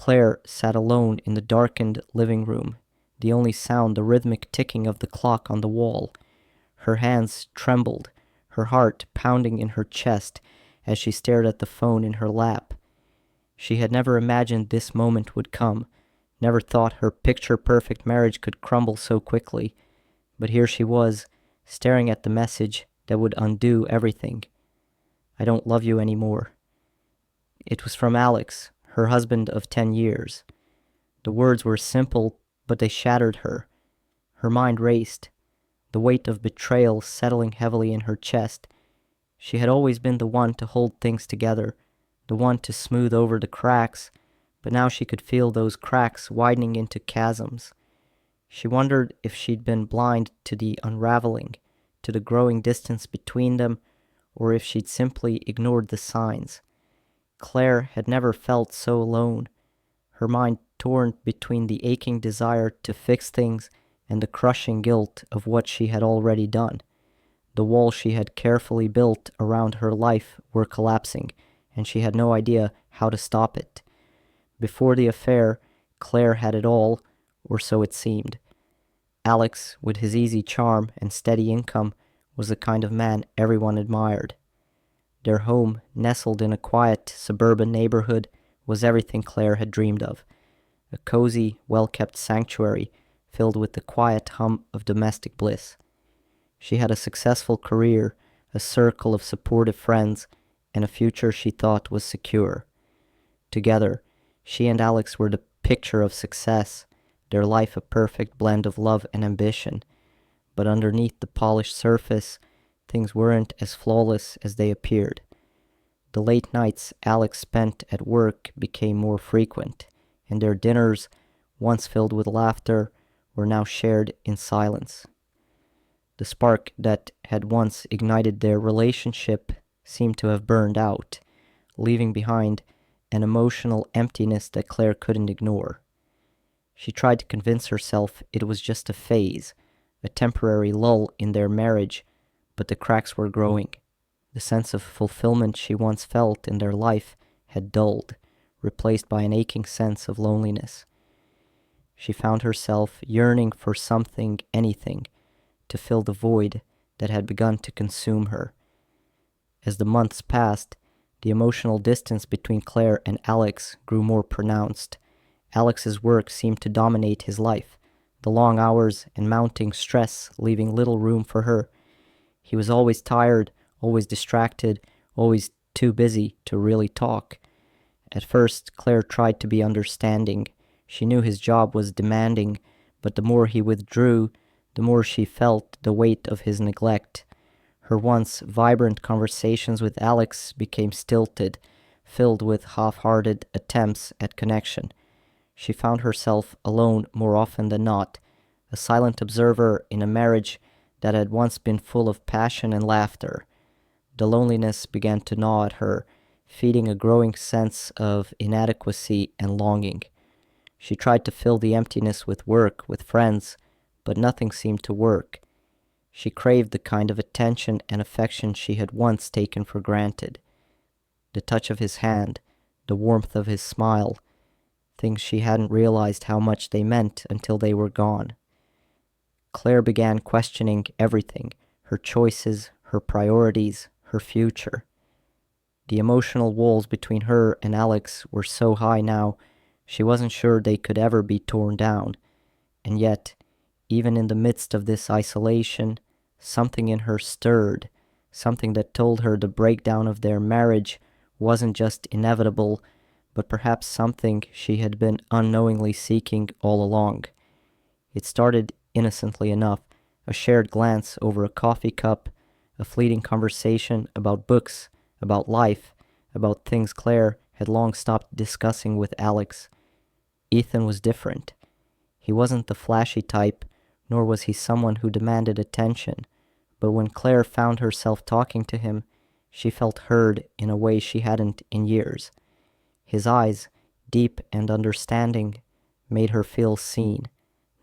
Claire sat alone in the darkened living room, the only sound the rhythmic ticking of the clock on the wall. Her hands trembled, her heart pounding in her chest as she stared at the phone in her lap. She had never imagined this moment would come, never thought her picture-perfect marriage could crumble so quickly. But here she was, staring at the message that would undo everything. "I don't love you anymore." It was from Alex, her husband of 10 years. The words were simple, but they shattered her. Her mind raced, the weight of betrayal settling heavily in her chest. She had always been the one to hold things together, the one to smooth over the cracks, but now she could feel those cracks widening into chasms. She wondered if she'd been blind to the unraveling, to the growing distance between them, or if she'd simply ignored the signs. Claire had never felt so alone, her mind torn between the aching desire to fix things and the crushing guilt of what she had already done. The walls she had carefully built around her life were collapsing, and she had no idea how to stop it. Before the affair, Claire had it all, or so it seemed. Alex, with his easy charm and steady income, was the kind of man everyone admired. Their home, nestled in a quiet suburban neighborhood, was everything Claire had dreamed of. A cozy, well-kept sanctuary filled with the quiet hum of domestic bliss. She had a successful career, a circle of supportive friends, and a future she thought was secure. Together, she and Alex were the picture of success, their life a perfect blend of love and ambition. But underneath the polished surface, things weren't as flawless as they appeared. The late nights Alex spent at work became more frequent, and their dinners, once filled with laughter, were now shared in silence. The spark that had once ignited their relationship seemed to have burned out, leaving behind an emotional emptiness that Claire couldn't ignore. She tried to convince herself it was just a phase, a temporary lull in their marriage, but the cracks were growing. The sense of fulfillment she once felt in their life had dulled, replaced by an aching sense of loneliness. She found herself yearning for something, anything, to fill the void that had begun to consume her. As the months passed, the emotional distance between Claire and Alex grew more pronounced. Alex's work seemed to dominate his life, the long hours and mounting stress leaving little room for her. He was always tired, always distracted, always too busy to really talk. At first, Claire tried to be understanding. She knew his job was demanding, but the more he withdrew, the more she felt the weight of his neglect. Her once vibrant conversations with Alex became stilted, filled with half-hearted attempts at connection. She found herself alone more often than not, a silent observer in a marriage that had once been full of passion and laughter. The loneliness began to gnaw at her, feeding a growing sense of inadequacy and longing. She tried to fill the emptiness with work, with friends, but nothing seemed to work. She craved the kind of attention and affection she had once taken for granted. The touch of his hand, the warmth of his smile, things she hadn't realized how much they meant until they were gone. Claire began questioning everything, her choices, her priorities, her future. The emotional walls between her and Alex were so high now, she wasn't sure they could ever be torn down. And yet, even in the midst of this isolation, something in her stirred, something that told her the breakdown of their marriage wasn't just inevitable, but perhaps something she had been unknowingly seeking all along. It started innocently enough, a shared glance over a coffee cup, a fleeting conversation about books, about life, about things Claire had long stopped discussing with Alex. Ethan was different. He wasn't the flashy type, nor was he someone who demanded attention, but when Claire found herself talking to him, she felt heard in a way she hadn't in years. His eyes, deep and understanding, made her feel seen,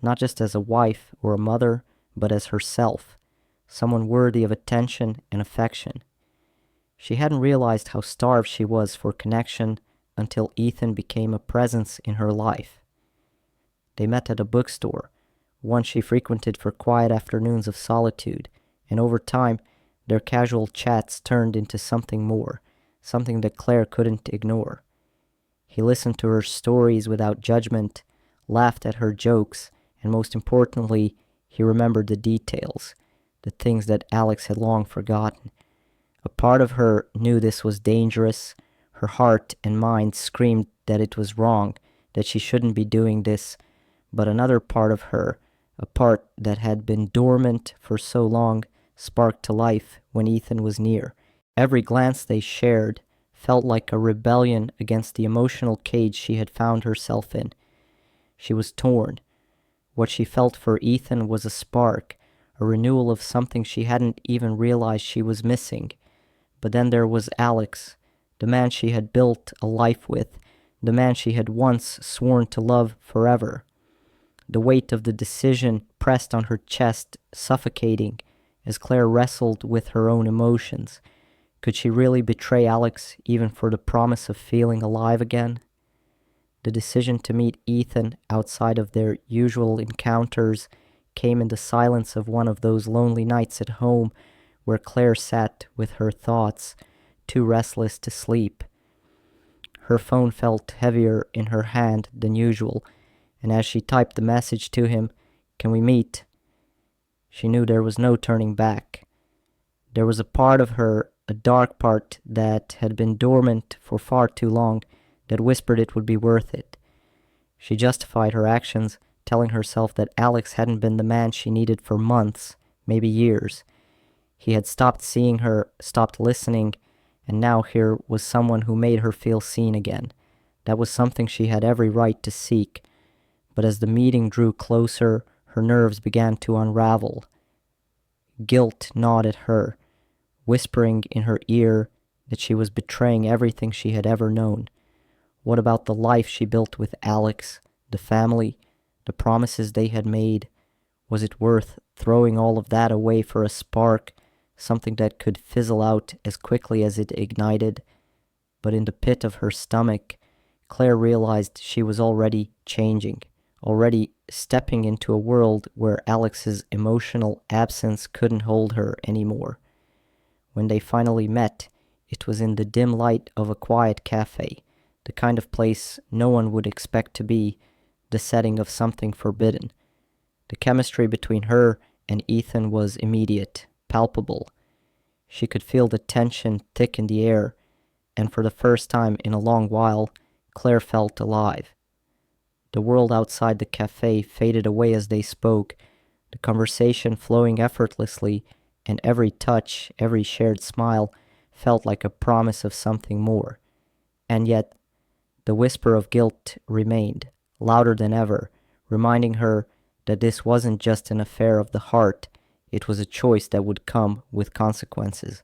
not just as a wife or a mother, but as herself, someone worthy of attention and affection. She hadn't realized how starved she was for connection until Ethan became a presence in her life. They met at a bookstore, one she frequented for quiet afternoons of solitude, and over time, their casual chats turned into something more, something that Claire couldn't ignore. He listened to her stories without judgment, laughed at her jokes, and most importantly, he remembered the details, the things that Alex had long forgotten. A part of her knew this was dangerous. Her heart and mind screamed that it was wrong, that she shouldn't be doing this, but another part of her, a part that had been dormant for so long, sparked to life when Ethan was near. Every glance they shared felt like a rebellion against the emotional cage she had found herself in. She was torn. What she felt for Ethan was a spark, a renewal of something she hadn't even realized she was missing. But then there was Alex, the man she had built a life with, the man she had once sworn to love forever. The weight of the decision pressed on her chest, suffocating, as Claire wrestled with her own emotions. Could she really betray Alex even for the promise of feeling alive again? The decision to meet Ethan outside of their usual encounters came in the silence of one of those lonely nights at home where Claire sat with her thoughts, too restless to sleep. Her phone felt heavier in her hand than usual, and as she typed the message to him, "Can we meet?" she knew there was no turning back. There was a part of her, a dark part that had been dormant for far too long, that whispered it would be worth it. She justified her actions, telling herself that Alex hadn't been the man she needed for months, maybe years. He had stopped seeing her, stopped listening, and now here was someone who made her feel seen again. That was something she had every right to seek. But as the meeting drew closer, her nerves began to unravel. Guilt gnawed at her, whispering in her ear that she was betraying everything she had ever known. What about the life she built with Alex, the family, the promises they had made? Was it worth throwing all of that away for a spark, something that could fizzle out as quickly as it ignited? But in the pit of her stomach, Claire realized she was already changing, already stepping into a world where Alex's emotional absence couldn't hold her anymore. When they finally met, it was in the dim light of a quiet cafe, the kind of place no one would expect to be the setting of something forbidden. The chemistry between her and Ethan was immediate, palpable. She could feel the tension thick in the air, and for the first time in a long while, Claire felt alive. The world outside the cafe faded away as they spoke, the conversation flowing effortlessly, and every touch, every shared smile felt like a promise of something more. And yet, the whisper of guilt remained, louder than ever, reminding her that this wasn't just an affair of the heart, it was a choice that would come with consequences.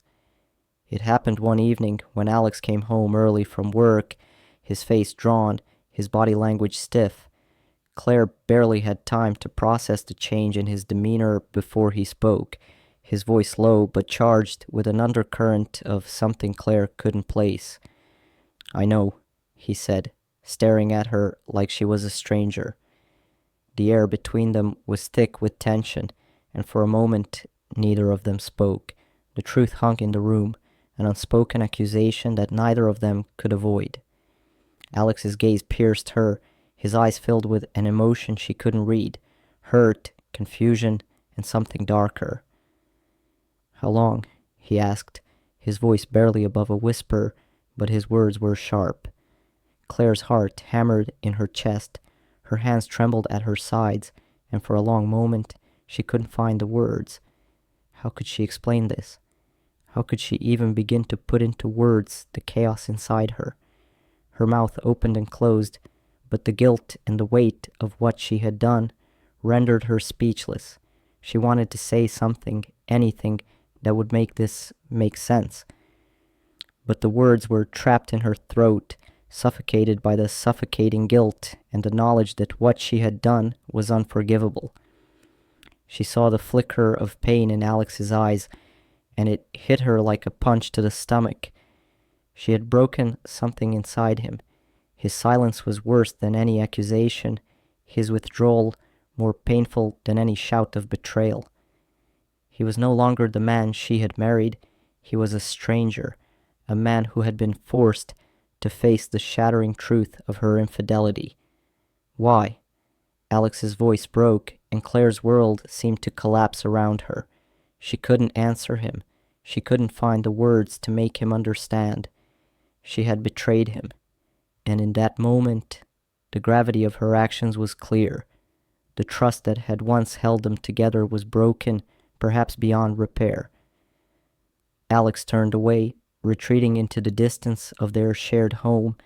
It happened one evening when Alex came home early from work, his face drawn, his body language stiff. Claire barely had time to process the change in his demeanor before he spoke, his voice low but charged with an undercurrent of something Claire couldn't place. "I know," he said, staring at her like she was a stranger. The air between them was thick with tension, and for a moment neither of them spoke. The truth hung in the room, an unspoken accusation that neither of them could avoid. Alex's gaze pierced her, his eyes filled with an emotion she couldn't read, hurt, confusion, and something darker. "How long?" he asked, his voice barely above a whisper, but his words were sharp. Claire's heart hammered in her chest, her hands trembled at her sides, and for a long moment she couldn't find the words. How could she explain this? How could she even begin to put into words the chaos inside her? Her mouth opened and closed, but the guilt and the weight of what she had done rendered her speechless. She wanted to say something, anything, that would make this make sense. But the words were trapped in her throat, suffocated by the suffocating guilt and the knowledge that what she had done was unforgivable. She saw the flicker of pain in Alex's eyes, and it hit her like a punch to the stomach. She had broken something inside him. His silence was worse than any accusation, his withdrawal more painful than any shout of betrayal. He was no longer the man she had married, he was a stranger, a man who had been forced to face the shattering truth of her infidelity. Why? Alex's voice broke, and Claire's world seemed to collapse around her. She couldn't answer him. She couldn't find the words to make him understand. She had betrayed him, and in that moment, the gravity of her actions was clear. The trust that had once held them together was broken, perhaps beyond repair. Alex turned away, retreating into the distance of their shared home,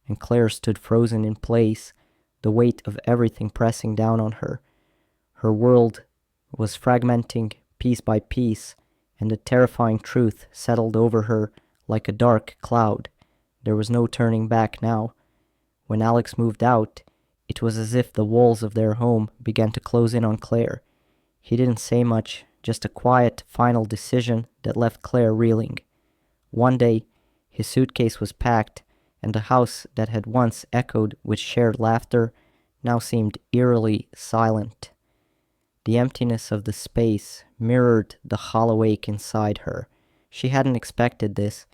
and Claire stood frozen in place, the weight of everything pressing down on her. Her world was fragmenting piece by piece, and the terrifying truth settled over her like a dark cloud. There was no turning back now. When Alex moved out, it was as if the walls of their home began to close in on Claire. He didn't say much, just a quiet, final decision that left Claire reeling. One day, his suitcase was packed, and the house that had once echoed with shared laughter now seemed eerily silent. The emptiness of the space mirrored the hollow ache inside her. She hadn't expected this.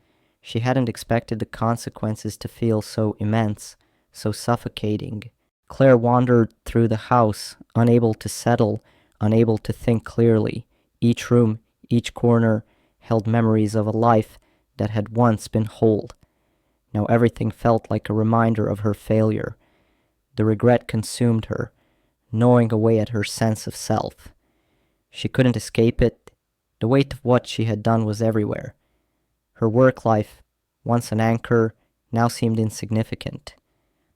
She hadn't expected the consequences to feel so immense, so suffocating. Claire wandered through the house, unable to settle, unable to think clearly. Each room, each corner, held memories of a life that had once been whole. Now everything felt like a reminder of her failure. The regret consumed her, gnawing away at her sense of self. She couldn't escape it. The weight of what she had done was everywhere. Her work life, once an anchor, now seemed insignificant.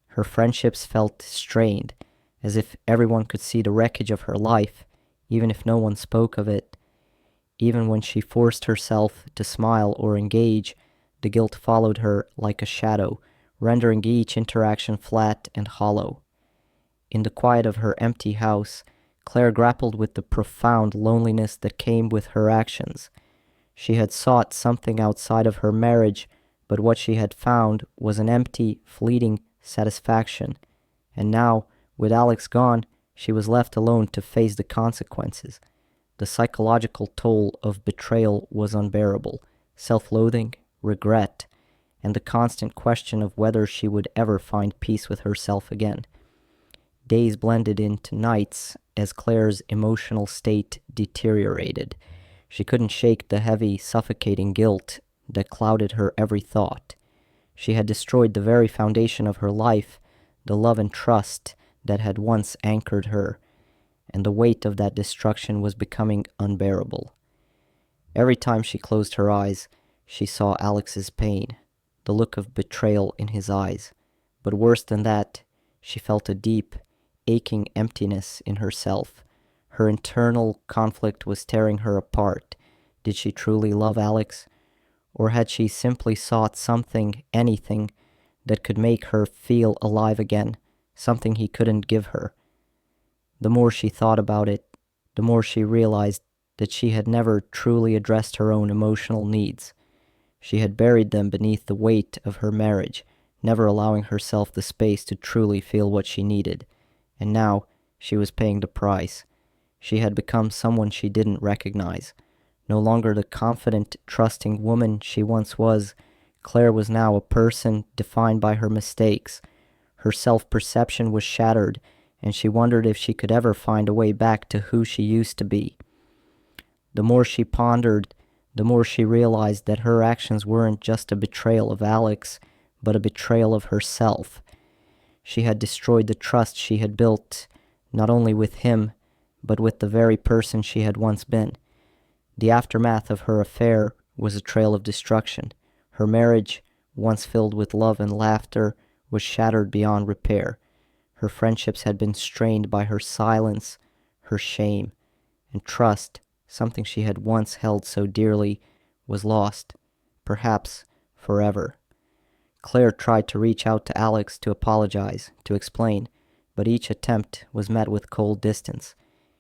Her friendships felt strained, as if everyone could see the wreckage of her life, even if no one spoke of it. Even when she forced herself to smile or engage, the guilt followed her like a shadow, rendering each interaction flat and hollow. In the quiet of her empty house, Claire grappled with the profound loneliness that came with her actions. She had sought something outside of her marriage, but what she had found was an empty, fleeting satisfaction. And now, with Alex gone, she was left alone to face the consequences. The psychological toll of betrayal was unbearable. Self-loathing, regret, and the constant question of whether she would ever find peace with herself again. Days blended into nights as Claire's emotional state deteriorated. She couldn't shake the heavy, suffocating guilt that clouded her every thought. She had destroyed the very foundation of her life, the love and trust that had once anchored her, and the weight of that destruction was becoming unbearable. Every time she closed her eyes, she saw Alex's pain, the look of betrayal in his eyes. But worse than that, she felt a deep, aching emptiness in herself. Her internal conflict was tearing her apart. Did she truly love Alex? Or had she simply sought something, anything, that could make her feel alive again, something he couldn't give her? The more she thought about it, the more she realized that she had never truly addressed her own emotional needs. She had buried them beneath the weight of her marriage, never allowing herself the space to truly feel what she needed. And now she was paying the price. She had become someone she didn't recognize. No longer the confident, trusting woman she once was, Claire was now a person defined by her mistakes. Her self-perception was shattered, and she wondered if she could ever find a way back to who she used to be. The more she pondered, the more she realized that her actions weren't just a betrayal of Alex, but a betrayal of herself. She had destroyed the trust she had built, not only with him, but with the very person she had once been. The aftermath of her affair was a trail of destruction. Her marriage, once filled with love and laughter, was shattered beyond repair. Her friendships had been strained by her silence, her shame, and trust, something she had once held so dearly, was lost, perhaps forever. Claire tried to reach out to Alex to apologize, to explain, but each attempt was met with cold distance.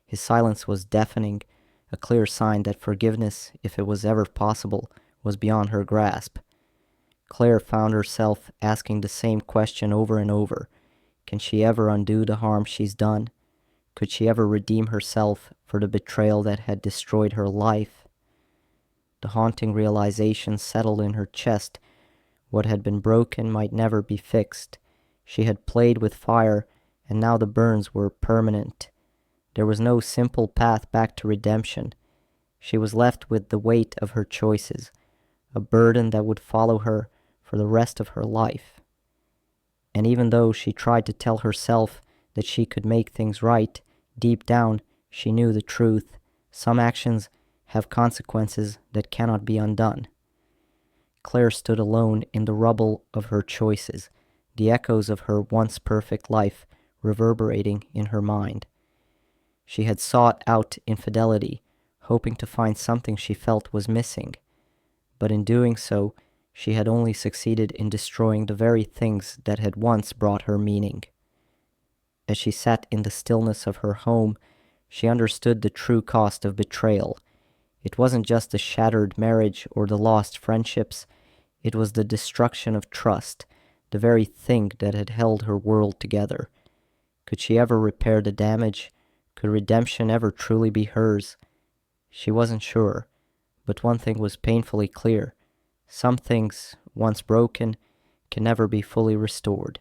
His silence was deafening, a clear sign that forgiveness, if it was ever possible, was beyond her grasp. Claire found herself asking the same question over and over. Can she ever undo the harm she's done? Could she ever redeem herself for the betrayal that had destroyed her life? The haunting realization settled in her chest. What had been broken might never be fixed. She had played with fire, and now the burns were permanent. There was no simple path back to redemption. She was left with the weight of her choices, a burden that would follow her for the rest of her life. And even though she tried to tell herself that she could make things right, deep down she knew the truth. Some actions have consequences that cannot be undone. Claire stood alone in the rubble of her choices, the echoes of her once perfect life reverberating in her mind. She had sought out infidelity, hoping to find something she felt was missing, but in doing so, she had only succeeded in destroying the very things that had once brought her meaning. As she sat in the stillness of her home, she understood the true cost of betrayal. It wasn't just the shattered marriage or the lost friendships, it was the destruction of trust, the very thing that had held her world together. Could she ever repair the damage? Could redemption ever truly be hers? She wasn't sure, but one thing was painfully clear. Some things, once broken, can never be fully restored.